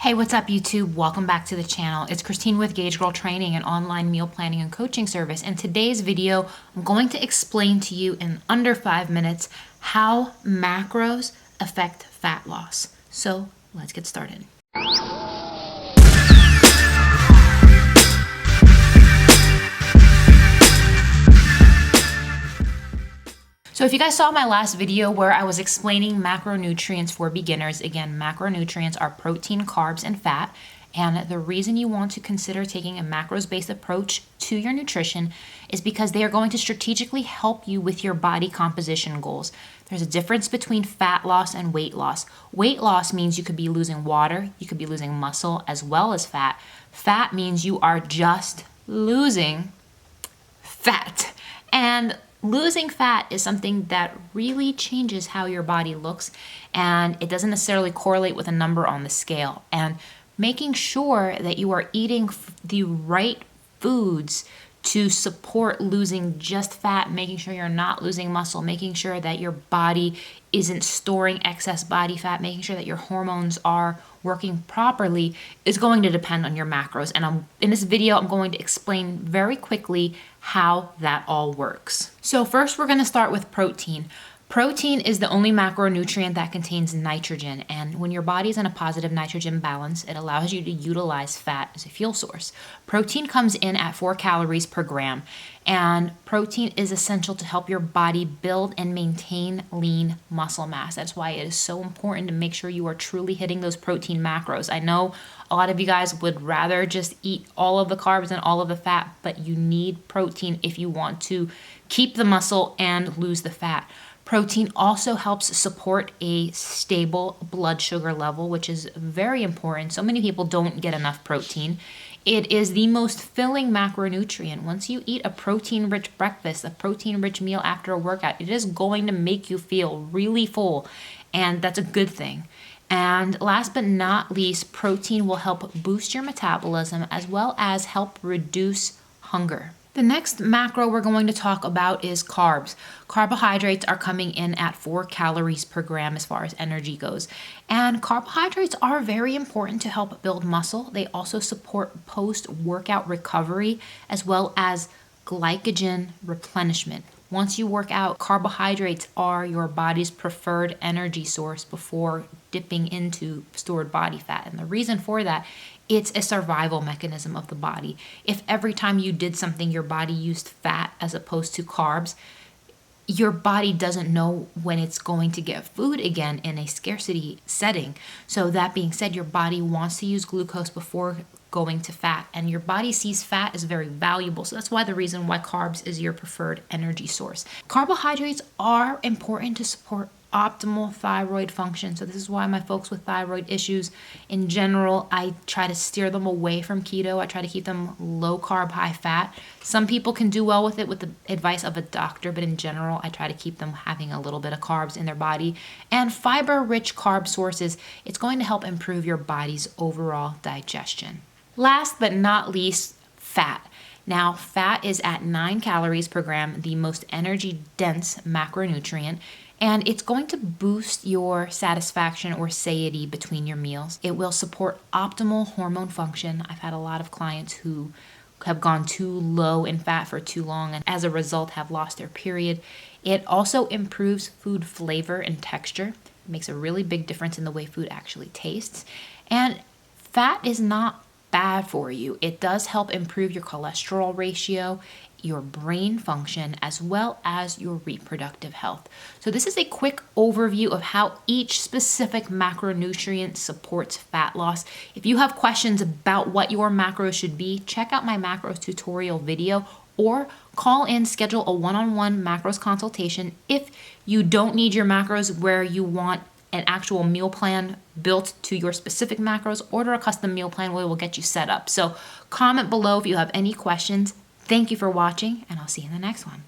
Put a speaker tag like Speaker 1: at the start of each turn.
Speaker 1: Hey, what's up YouTube? Welcome back to the channel. It's Christine with Gauge Girl Training, an online meal planning and coaching service. In today's video, I'm going to explain to you in under 5 minutes how macros affect fat loss. So let's get started. So if you guys saw my last video where I was explaining macronutrients for beginners, again, macronutrients are protein, carbs, and fat. And the reason you want to consider taking a macros-based approach to your nutrition is because they are going to strategically help you with your body composition goals. There's a difference between fat loss and weight loss. Weight loss means you could be losing water, you could be losing muscle as well as fat. Fat means you are just losing fat. And losing fat is something that really changes how your body looks, and it doesn't necessarily correlate with a number on the scale. And making sure that you are eating the right foods to support losing just fat, making sure you're not losing muscle, making sure that your body isn't storing excess body fat, making sure that your hormones are working properly is going to depend on your macros. And in this video, I'm going to explain very quickly how that all works. So first, we're going to start with protein. Protein is the only macronutrient that contains nitrogen, and when your body is in a positive nitrogen balance, it allows you to utilize fat as a fuel source. Protein comes in at 4 calories per gram, and protein is essential to help your body build and maintain lean muscle mass. That's why it is so important to make sure you are truly hitting those protein macros. I know a lot of you guys would rather just eat all of the carbs and all of the fat, but you need protein if you want to keep the muscle and lose the fat. Protein also helps support a stable blood sugar level, which is very important. So many people don't get enough protein. It is the most filling macronutrient. Once you eat a protein-rich breakfast, a protein-rich meal after a workout, it is going to make you feel really full, and that's a good thing. And last but not least, protein will help boost your metabolism as well as help reduce hunger. The next macro we're going to talk about is carbs. Carbohydrates are coming in at 4 calories per gram as far as energy goes. And carbohydrates are very important to help build muscle. They also support post-workout recovery as well as glycogen replenishment. Once you work out, carbohydrates are your body's preferred energy source before dipping into stored body fat. And the reason for that, it's a survival mechanism of the body. If every time you did something, your body used fat as opposed to carbs, your body doesn't know when it's going to get food again in a scarcity setting. So that being said, your body wants to use glucose before going to fat, and your body sees fat as very valuable. So that's why the reason why carbs is your preferred energy source. Carbohydrates are important to support optimal thyroid function. So this is why my folks with thyroid issues in general, I try to steer them away from keto. I try to keep them low carb, high fat. Some people can do well with it with the advice of a doctor, but in general, I try to keep them having a little bit of carbs in their body. And fiber-rich carb sources, it's going to help improve your body's overall digestion. Last but not least, fat. Now, fat is at 9 calories per gram, the most energy-dense macronutrient, and it's going to boost your satisfaction or satiety between your meals. It will support optimal hormone function. I've had a lot of clients who have gone too low in fat for too long and as a result have lost their period. It also improves food flavor and texture. It makes a really big difference in the way food actually tastes. And fat is not bad for you. It does help improve your cholesterol ratio, your brain function, as well as your reproductive health. So this is a quick overview of how each specific macronutrient supports fat loss. If you have questions about what your macros should be, check out my macros tutorial video or call in, schedule a one-on-one macros consultation. If you don't need your macros where you want an actual meal plan built to your specific macros, order a custom meal plan where we'll get you set up. So comment below if you have any questions. Thank you for watching, and I'll see you in the next one.